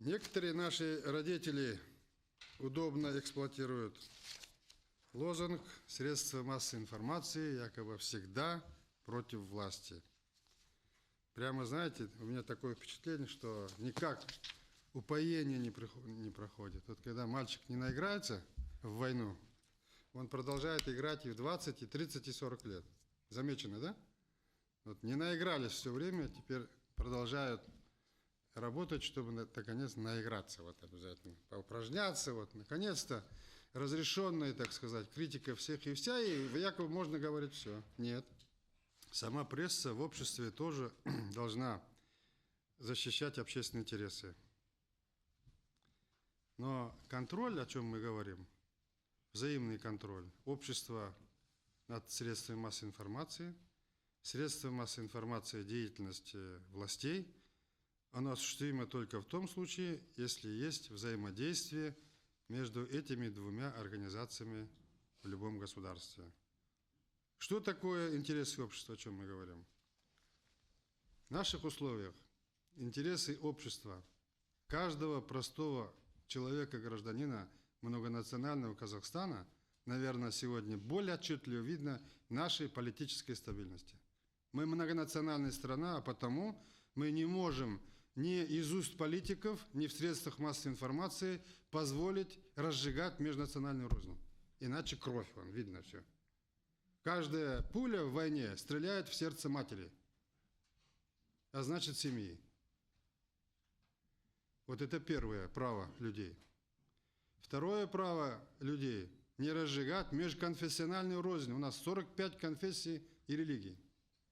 Некоторые наши родители удобно эксплуатируют лозунг «Средства массовой информации якобы всегда против власти». Прямо, знаете, у меня такое впечатление, что никак упоение не проходит. Вот когда мальчик не наиграется в войну, он продолжает играть и в 20, и 30, и 40 лет. Замечено, да? Вот не наигрались все время, теперь продолжают работать, чтобы наконец наиграться вот обязательно, поупражняться, вот наконец-то разрешенная, так сказать, критика всех и вся, и якобы можно говорить все. Нет. Сама пресса в обществе тоже должна защищать общественные интересы. Но контроль, о чем мы говорим, взаимный контроль общества над средствами массовой информации, средства массовой информации деятельности властей, оно осуществимо только в том случае, если есть взаимодействие между этими двумя организациями в любом государстве. Что такое интересы общества, о чем мы говорим? В наших условиях интересы общества, каждого простого человека, гражданина многонационального Казахстана, наверное, сегодня более отчетливо видно нашей политической стабильности. Мы многонациональная страна, а потому мы не можем ни из уст политиков, ни в средствах массовой информации позволить разжигать межнациональную рознь. Иначе кровь, вон, видно все. Каждая пуля в войне стреляет в сердце матери, а значит семьи. Вот это первое право людей. Второе право людей – не разжигать межконфессиональную рознь. У нас 45 конфессий и религий.